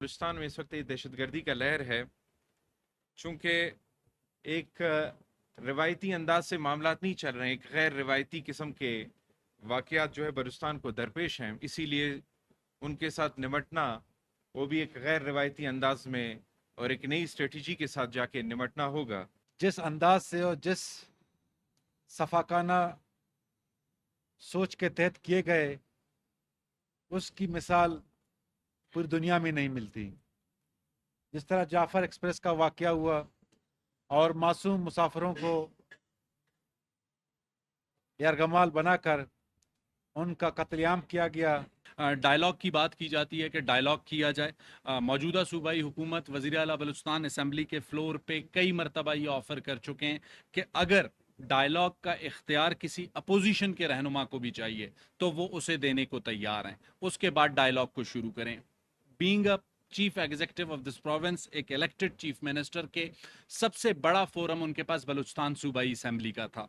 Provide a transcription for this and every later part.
بلوچستان میں اس وقت ایک دہشت گردی کا لہر ہے، چونکہ ایک روایتی انداز سے معاملات نہیں چل رہے ہیں، ایک غیر روایتی قسم کے واقعات جو ہے بلوچستان کو درپیش ہیں، اسی لیے ان کے ساتھ نمٹنا، وہ بھی ایک غیر روایتی انداز میں اور ایک نئی اسٹریٹجی کے ساتھ جا کے نمٹنا ہوگا۔ جس انداز سے اور جس صفاقانہ سوچ کے تحت کیے گئے، اس کی مثال پوری دنیا میں نہیں ملتی۔ جس طرح جعفر ایکسپریس کا واقعہ ہوا اور معصوم مسافروں کو یرغمال بنا کر ان کا قتل عام کیا گیا۔ ڈائلاگ کی بات کی جاتی ہے کہ ڈائلاگ کیا جائے۔ موجودہ صوبائی حکومت وزیر اعلیٰ بلوچستان اسمبلی کے فلور پہ کئی مرتبہ یہ آفر کر چکے ہیں کہ اگر ڈائلاگ کا اختیار کسی اپوزیشن کے رہنما کو بھی چاہیے تو وہ اسے دینے کو تیار ہیں، اس کے بعد ڈائلاگ کو شروع کریں۔ Being a chief executive of this province, ایک الیکٹڈ چیف منسٹر کے سب سے بڑا فورم ان کے پاس بلوچستان صوبائی اسمبلی کا تھا۔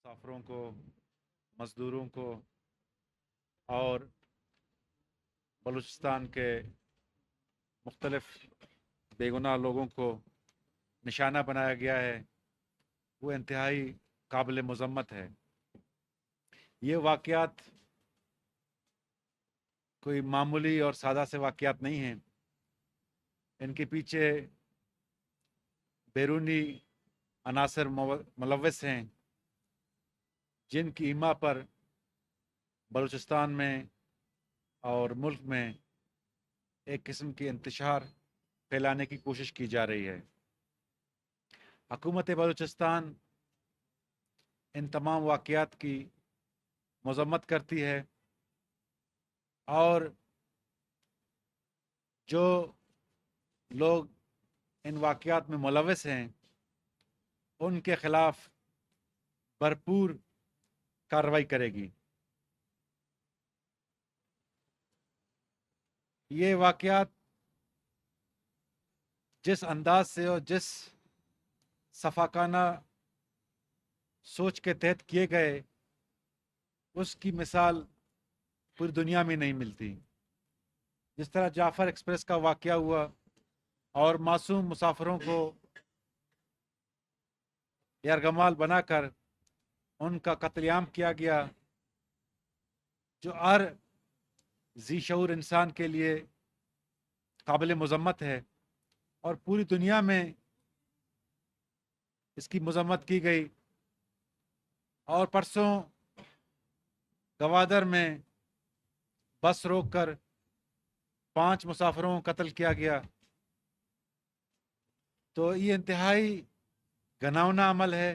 مسافروں کو، مزدوروں کو اور بلوچستان کے مختلف بے گناہ لوگوں کو نشانہ بنایا گیا ہے، وہ انتہائی قابل مذمت ہے۔ یہ واقعات کوئی معمولی اور سادہ سے واقعات نہیں ہیں، ان کے پیچھے بیرونی عناصر ملوث ہیں، جن کی ایما پر بلوچستان میں اور ملک میں ایک قسم کی انتشار پھیلانے کی کوشش کی جا رہی ہے۔ حکومت بلوچستان ان تمام واقعات کی مذمت کرتی ہے اور جو لوگ ان واقعات میں ملوث ہیں ان کے خلاف بھرپور کارروائی کرے گی۔ یہ واقعات جس انداز سے اور جس صفاقانہ سوچ کے تحت کیے گئے، اس کی مثال پوری دنیا میں نہیں ملتی۔ جس طرح جعفر ایکسپریس کا واقعہ ہوا اور معصوم مسافروں کو یرغمال بنا کر ان کا قتل عام کیا گیا، جو ہر ذی شعور انسان کے لیے قابل مذمت ہے اور پوری دنیا میں اس کی مذمت کی گئی۔ اور پرسوں گوادر میں بس روک کر 5 مسافروں کو قتل کیا گیا، تو یہ انتہائی گھناؤنا عمل ہے،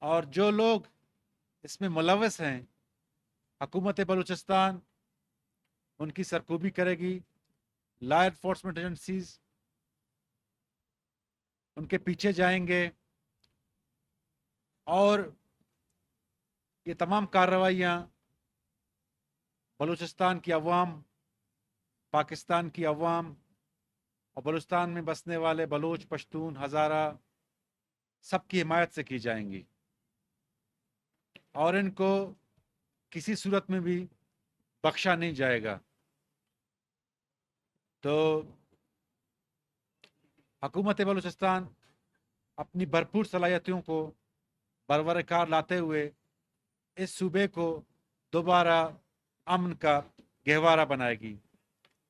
اور جو لوگ اس میں ملوث ہیں حکومت بلوچستان ان کی سرکوبی کرے گی۔ لا انفورسمنٹ ایجنسیز ان کے پیچھے جائیں گے اور یہ تمام کارروائیاں بلوچستان کی عوام، پاکستان کی عوام اور بلوچستان میں بسنے والے بلوچ، پشتون، ہزارہ سب کی حمایت سے کی جائیں گی، اور ان کو کسی صورت میں بھی بخشا نہیں جائے گا۔ تو حکومت بلوچستان اپنی بھرپور صلاحیتوں کو برور کار لاتے ہوئے اس صوبے کو دوبارہ امن کا گہوارہ بنائے گی۔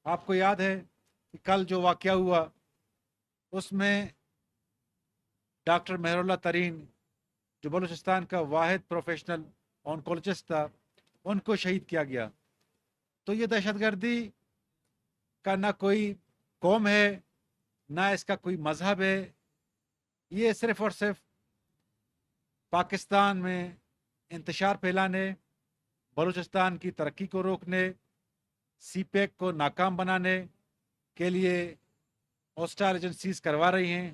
آپ کو یاد ہے کہ کل جو واقعہ ہوا اس میں ڈاکٹر مہر اللہ ترین، جو بلوچستان کا واحد پروفیشنل آنکولوجسٹ تھا، ان کو شہید کیا گیا۔ تو یہ دہشت گردی کا نہ کوئی قوم ہے، نہ اس کا کوئی مذہب ہے، یہ صرف اور صرف پاکستان میں انتشار پھیلانے، بلوچستان کی ترقی کو روکنے، سی پیک کو ناکام بنانے کے لیے ہوسٹائل ایجنسیز کروا رہی ہیں،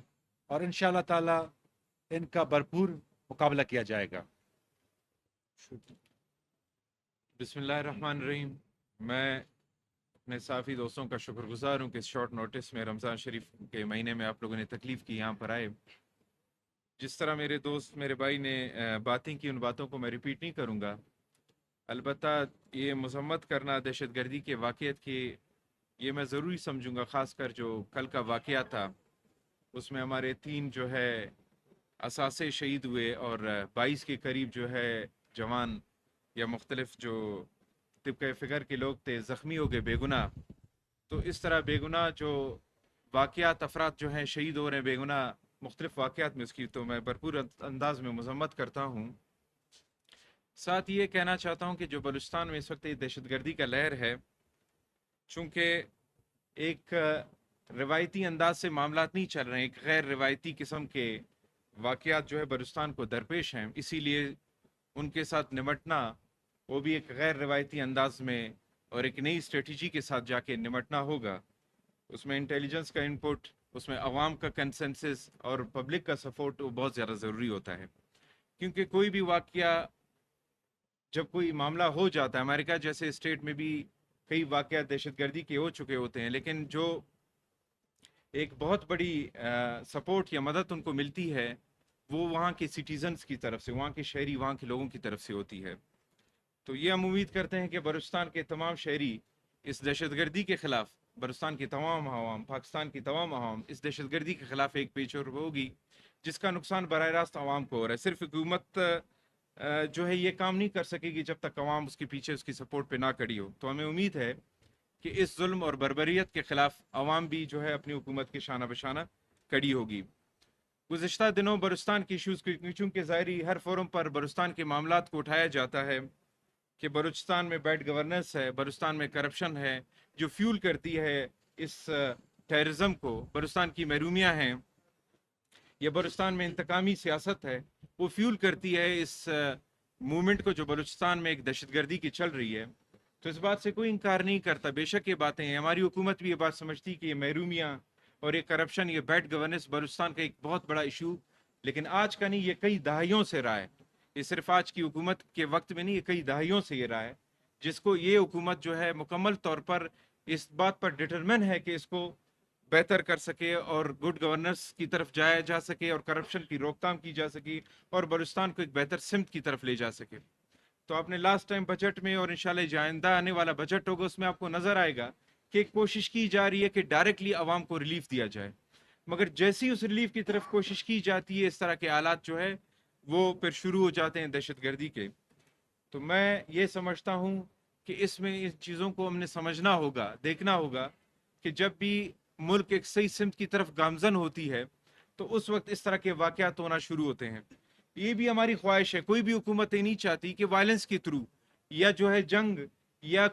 اور انشاءاللہ تعالی ان کا بھرپور مقابلہ کیا جائے گا۔ بسم اللہ الرحمن الرحیم۔ میں اپنے صحافی دوستوں کا شکر گزار ہوں کہ اس شارٹ نوٹس میں رمضان شریف کے مہینے میں آپ لوگوں نے تکلیف کی یہاں پر آئے۔ जिस तरह मेरे दोस्त मेरे भाई ने बातें की, उन बातों को मैं रिपीट नहीं करूँगा। अलबत्ता ये मजम्मत करना दहशतगर्दी के वाक़यात की, ये मैं ज़रूरी समझूंगा, ख़ासकर जो कल का वाक़या था उसमें हमारे 3 जो है असासे शहीद हुए और 22 के करीब जो है जवान या मुख्तलिफ जो तिब्के फ़िगर के लोग थे ज़ख्मी हो गए बेगुनाह। तो इस तरह बेगुनाह जो वाक़यात अफराद जो हैं शहीद हो रहे हैं बेगुनाह मुख्तलिफ वाक़यात में, उसकी तो मैं भरपूर अंदाज में मजम्मत करता हूँ। साथ ये कहना चाहता हूँ कि जो बलूचिस्तान में इस वक्त एक दहशतगर्दी का लहर है, चूँकि एक रिवायती अंदाज से मामलात नहीं चल रहे हैं, एक गैर रिवायती किस्म के वाक़यात जो है बलूचिस्तान को दरपेश हैं, इसीलिए उनके साथ निमटना, वो भी एक गैर रिवायती अंदाज में और एक नई स्ट्रेटजी के साथ जाके निमटना होगा। उसमें इंटेलिजेंस का इनपुट, उसमें अवाम का कंसेंसस और पब्लिक का सपोर्ट वो बहुत ज़्यादा ज़रूरी होता है, क्योंकि कोई भी वाक़या जब कोई मामला हो जाता है, अमेरिका जैसे स्टेट में भी कई वाक़यात दहशतगर्दी के हो चुके होते हैं, लेकिन जो एक बहुत बड़ी सपोर्ट या मदद उनको मिलती है वो वहाँ के सिटीजन्स की तरफ से, वहाँ के शहरी, वहाँ के लोगों की तरफ से होती है। तो ये हम उम्मीद करते हैं कि बलूचिस्तान के तमाम शहरी इस दहशतगर्दी के ख़िलाफ़, बलूचिस्तान की तमाम आवाम, पाकिस्तान की तमाम आवाम इस दहशतगर्दी के ख़िलाफ़ एक पेशर होगी, जिसका नुकसान बराह रास्त आवाम को हो रहा है। सिर्फ हुकूमत जो है ये काम नहीं कर सकेगी जब तक आवाम उसके पीछे उसकी सपोर्ट पे ना खड़ी हो। तो हमें उम्मीद है कि इस जुल्म और बर्बरियत के ख़िलाफ़ आवाम भी जो है अपनी हुकूमत के शाना बशाना खड़ी होगी। गुज़िश्ता दिनों बलूचिस्तान की इशूज़ की, चूँकि ज़ाहिरी हर फोरम पर बलूचिस्तान के मामलात को उठाया जाता है कि बलूचिस्तान में बैड गवर्नेंस है, बलूचिस्तान में करप्शन है जो फ्यूल करती है इस टेररिज्म को, बलूचिस्तान की महरूमियाँ हैं या बलूचिस्तान में इंतकामी सियासत है वो फ्यूल करती है इस मूवमेंट को जो बलूचिस्तान में एक दहशतगर्दी की चल रही है। तो इस बात से कोई इनकार नहीं करता, बेशक ये बातें हैं, हमारी हुकूमत भी ये बात समझती कि ये महरूमियाँ और ये करप्शन, ये बैड गवर्नेंस बलूचिस्तान का एक बहुत बड़ा इशू, लेकिन आज का नहीं, ये कई दहाइयों से रहा है। ये सिर्फ आज की हुकूमत के वक्त में नहीं, ये कई दहाइयों से ये रहा है, जिसको ये हुकूमत जो है मुकम्मल तौर पर इस बात पर डिटरमिन है कि इसको बेहतर कर सके और गुड गवर्नेंस की तरफ जाया जा सके और करप्शन की रोकथाम की जा सके और बलूचिस्तान को एक बेहतर सिमत की तरफ ले जा सके। तो आपने लास्ट टाइम बजट में और इंशाल्लाह जो आइंदा आने वाला बजट होगा उसमें आपको नज़र आएगा कि एक कोशिश की जा रही है कि डायरेक्टली आवाम को रिलीफ दिया जाए, मगर जैसी उस रिलीफ की तरफ कोशिश की जाती है इस तरह के हालात जो है वो फिर शुरू हो जाते हैं दहशतगर्दी के। तो मैं ये समझता हूँ कि इसमें इन चीज़ों को हमने समझना होगा, देखना होगा कि जब भी मुल्क एक सही सिमत की तरफ गामजन होती है तो उस वक्त इस तरह के वाक़यात होना शुरू होते हैं। ये भी हमारी ख्वाहिश है, कोई भी हुकूमत ये नहीं चाहती कि वायलेंस के थ्रू या जो है जंग या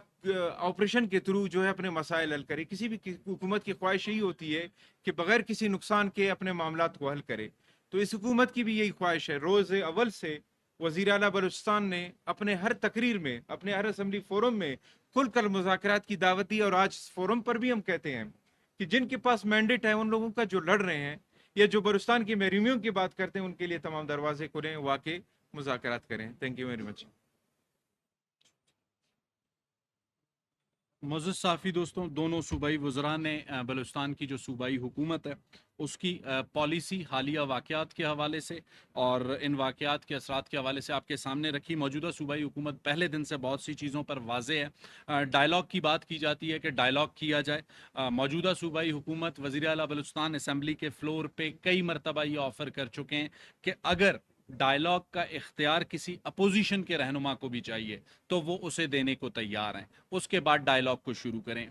ऑपरेशन के थ्रू जो है अपने मसाइल हल करे। किसी भी हुकूमत की ख्वाहिश यही होती है कि बगैर किसी नुकसान के अपने मामलात को हल करे। तो इस हुकूमत की भी यही ख्वाहिश है। रोज़ अव्वल से वज़ीर आला बलूचिस्तान ने अपने हर तकरीर में, अपने हर असम्बली फोरम में खुलकर मुज़ाकरात की दावत दी, और आज इस फोरम पर भी हम कहते हैं कि जिनके पास मैंडेट है उन लोगों का जो लड़ रहे हैं या जो बलूचिस्तान की महरूमियों की बात करते हैं उनके लिए तमाम दरवाजे खुले हैं, वो आके मुज़ाकरात करें। Thank you very much. मुअज़्ज़ज़ साफ़ी दोस्तों, दोनों सूबाई वज़रा ने बलूचिस्तान की जो सूबाई हुकूमत है उसकी पॉलिसी हालिया वाक़यात के हवाले से और इन वाक़यात के असरात के हवाले से आपके सामने रखी। मौजूदा सूबाई हुकूमत पहले दिन से बहुत सी चीज़ों पर वाज़े है। डायलॉग की बात की जाती है कि डायलॉग किया जाए। मौजूदा सूबाई हुकूमत वज़ीर आला बलूचिस्तान असम्बली के फ्लोर पे कई मरतबा ये ऑफ़र कर चुके हैं कि अगर डायलॉग का इख्तियार किसी अपोजिशन के रहनुमा को भी चाहिए तो वो उसे देने को तैयार हैं, उसके बाद डायलॉग को शुरू करें।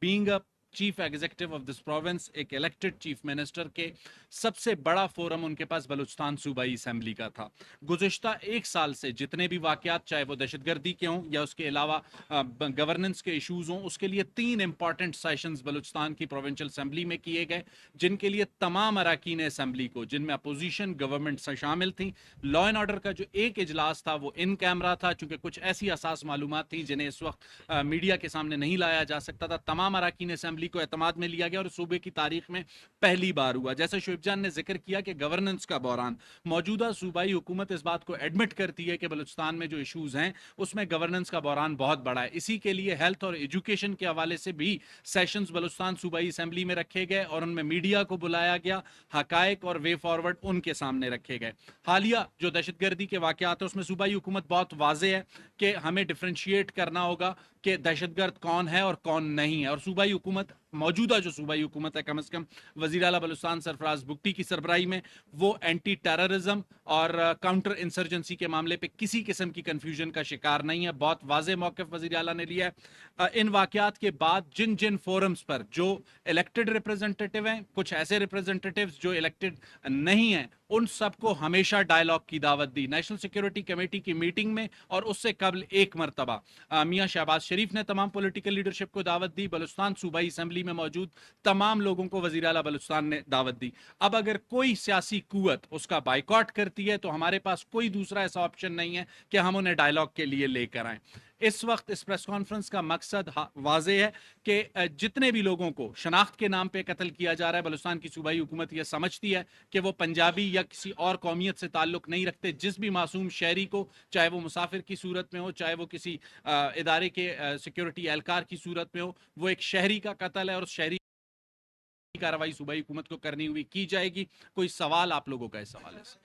Being a chief executive of this province, एक इलेक्टेड चीफ मिनिस्टर के सबसे बड़ा फोरम उनके पास बलूचिस्तान सूबाई असम्बली का था। गुज़िश्ता एक साल से जितने भी वाक़यात, चाहे वो दहशतगर्दी के हों या उसके अलावा गवर्नेंस के इशूज़ हों, उसके लिए 3 इंपॉर्टेंट सेशंस बलूचिस्तान की प्रोविंशियल असम्बली में किए गए, जिनके लिए तमाम अरकान असम्बली को, जिनमें अपोजिशन गवर्नमेंट से शामिल थी, लॉ एंड ऑर्डर का जो एक इजलास था वो इन कैमरा था, चूँकि कुछ ऐसी असास मालूमात थी जिन्हें इस वक्त मीडिया के सामने नहीं लाया जा सकता था। तमाम अरकान असम्बली اسمبلی کو اعتماد میں لیا گیا اور صوبے کی تاریخ میں پہلی بار ہوا. جیسے شعیب جان نے ذکر کیا کہ گورننس کا بحران, موجودہ صوبائی حکومت اس بات کو ایڈمٹ کرتی ہے کہ بلوچستان میں جو ایشوز ہیں اس میں گورننس کا بحران بہت بڑا ہے. اسی کے لیے ہیلتھ اور ایجوکیشن کے حوالے سے بھی سیشنز بلوچستان صوبائی اسمبلی میں رکھے گئے اور ان میں میڈیا کو بلایا گیا, حقائق اور وے فارورڈ ان کے سامنے رکھے گئے. حالیہ جو دہشت گردی کے واقعات ہیں اس میں صوبائی حکومت بہت واضح ہے کہ ہمیں ڈفرینشیٹ کرنا ہوگا کہ دہشت گرد کون ہے اور کون نہیں ہے, اور صوبائی حکومت, موجودہ جو صوبائی حکومت ہے کم از کم وزیر اعلیٰ بلوچستان سرفراز بگٹی کی سربراہی میں, وہ اینٹی ٹیررزم اور کاؤنٹر انسرجنسی کے معاملے پہ کسی قسم کی کنفیوژن کا شکار نہیں ہے. بہت واضح موقف وزیر اعلیٰ نے لیا ہے. ان واقعات کے بعد جن جن فورمز پر جو الیکٹڈ ریپرزنٹیٹیو ہیں, کچھ ایسے ریپرزنٹیٹیوز جو الیکٹڈ نہیں ہیں, ان سب کو ہمیشہ ڈائلاگ کی دعوت دی. نیشنل سیکیورٹی کمیٹی کی میٹنگ میں اور اس سے قبل ایک مرتبہ میاں شہباز شریف نے تمام پولیٹیکل لیڈرشپ کو دعوت دی. بلوچستان صوبائی اسمبلی میں موجود تمام لوگوں کو وزیر اعلیٰ بلوچستان نے دعوت دی. اب اگر کوئی سیاسی قوت اس کا بائیکاٹ کرتی ہے تو ہمارے پاس کوئی دوسرا ایسا آپشن نہیں ہے کہ ہم انہیں ڈائلاگ کے لیے لے کر آئیں. اس وقت اس پریس کانفرنس کا مقصد واضح ہے کہ جتنے بھی لوگوں کو شناخت کے نام پہ قتل کیا جا رہا ہے, بلوچستان کی صوبائی حکومت یہ سمجھتی ہے کہ وہ پنجابی یا کسی اور قومیت سے تعلق نہیں رکھتے. جس بھی معصوم شہری کو, چاہے وہ مسافر کی صورت میں ہو, چاہے وہ کسی ادارے کے سیکیورٹی اہلکار کی صورت میں ہو, وہ ایک شہری کا قتل ہے اور اس شہری کی کارروائی صوبائی حکومت کو کرنی ہوئی کی جائے گی. کوئی سوال آپ لوگوں کا اس حوالے سے؟